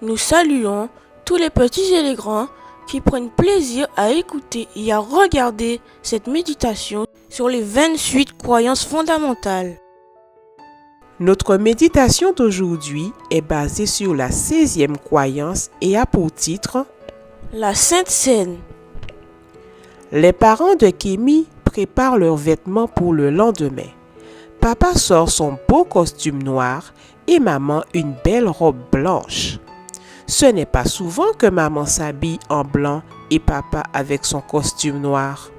Nous saluons tous les petits et les grands qui prennent plaisir à écouter et à regarder cette méditation sur les 28 croyances fondamentales. Notre méditation d'aujourd'hui est basée sur la 16e croyance et a pour titre La Sainte Seine. Les parents de Kémy préparent leurs vêtements pour le lendemain. Papa sort son beau costume noir et maman une belle robe blanche. Ce n'est pas souvent que maman s'habille en blanc et papa avec son costume noir.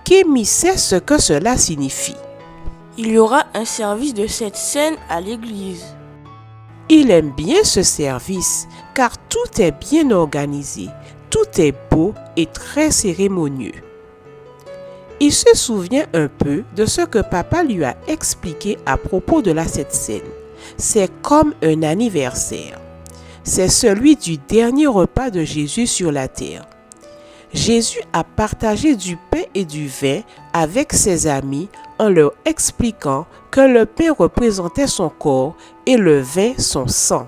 Kémy sait ce que cela signifie. Il y aura un service de cette scène à l'église. Il aime bien ce service car tout est bien organisé, tout est beau et très cérémonieux. Il se souvient un peu de ce que papa lui a expliqué à propos de la Sainte Seine. C'est comme un anniversaire. C'est celui du dernier repas de Jésus sur la terre. Jésus a partagé du pain et du vin avec ses amis en leur expliquant que le pain représentait son corps et le vin son sang.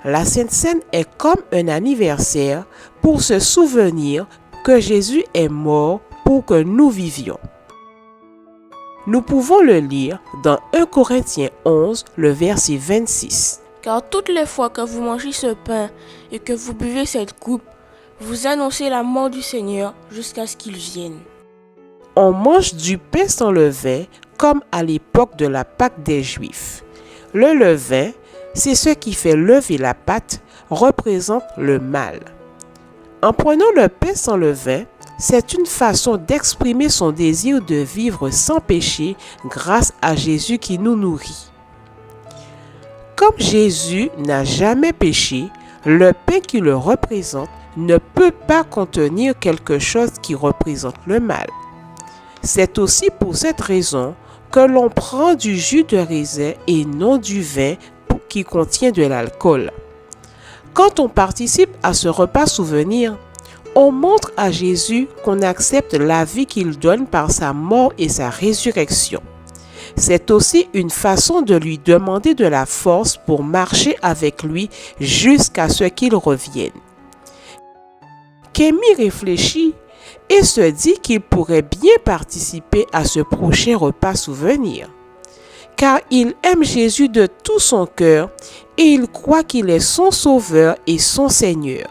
La Sainte Seine est comme un anniversaire pour se souvenir que Jésus est mort pour que nous vivions. Nous pouvons le lire dans 1 Corinthiens 11, le verset 26. Car toutes les fois que vous mangez ce pain et que vous buvez cette coupe, vous annoncez la mort du Seigneur jusqu'à ce qu'il vienne. On mange du pain sans levain comme à l'époque de la Pâque des Juifs. Le levain, c'est ce qui fait lever la pâte, représente le mal. En prenant le pain sans levain, c'est une façon d'exprimer son désir de vivre sans péché grâce à Jésus qui nous nourrit. Comme Jésus n'a jamais péché, le pain qui le représente ne peut pas contenir quelque chose qui représente le mal. C'est aussi pour cette raison que l'on prend du jus de raisin et non du vin qui contient de l'alcool. Quand on participe à ce repas souvenir, on montre à Jésus qu'on accepte la vie qu'il donne par sa mort et sa résurrection. C'est aussi une façon de lui demander de la force pour marcher avec lui jusqu'à ce qu'il revienne. Kémy réfléchit et se dit qu'il pourrait bien participer à ce prochain repas souvenir. Car il aime Jésus de tout son cœur et il croit qu'il est son sauveur et son Seigneur.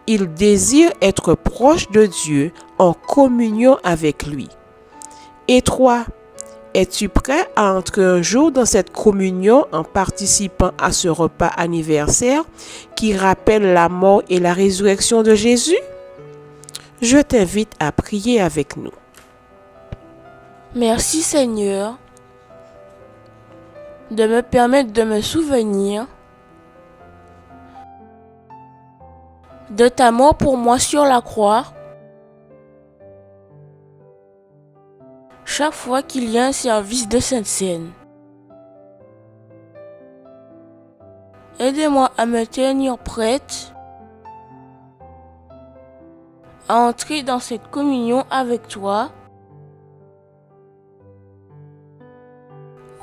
Il désire être proche de Dieu en communion avec lui. Et toi, es-tu prêt à entrer un jour dans cette communion en participant à ce repas anniversaire qui rappelle la mort et la résurrection de Jésus? Je t'invite à prier avec nous. Merci Seigneur de me permettre de me souvenir de ta mort pour moi sur la croix. Chaque fois qu'il y a un service de Sainte Seine. Aidez-moi à me tenir prête à entrer dans cette communion avec toi.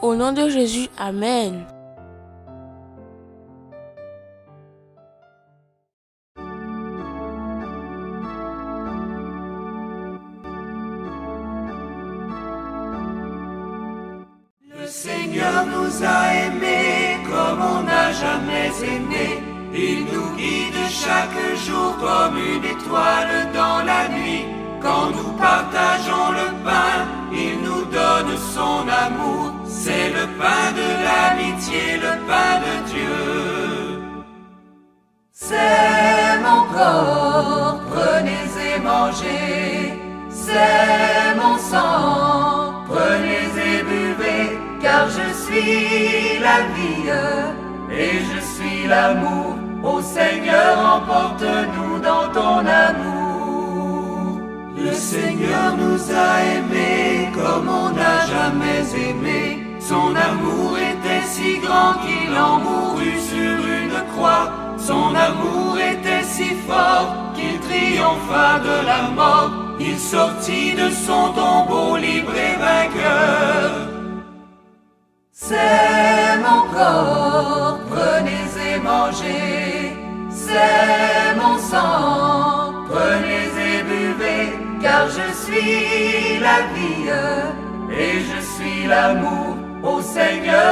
Au nom de Jésus, Amen. Le Seigneur nous a aimés comme on n'a jamais aimé. Il nous guide chaque jour comme une étoile dans la nuit. Quand nous partageons le pain, il nous donne son amour. C'est le pain de l'amitié, le pain de Dieu. C'est mon corps, prenez et mangez. C'est mon sang, prenez et buvez. Car je suis la vie et je suis l'amour. Ô Seigneur, emporte-nous dans ton amour. Le Seigneur nous a aimés comme on n'a jamais aimé. Son amour était si grand qu'il en mourut sur une croix. Son amour était si fort qu'il triompha de la mort. Il sortit de son tombeau libre et vainqueur. C'est mon corps, prenez et mangez. c'est mon sang. Prenez et buvez, car je suis la vie et je suis l'amour. Ô Seigneur,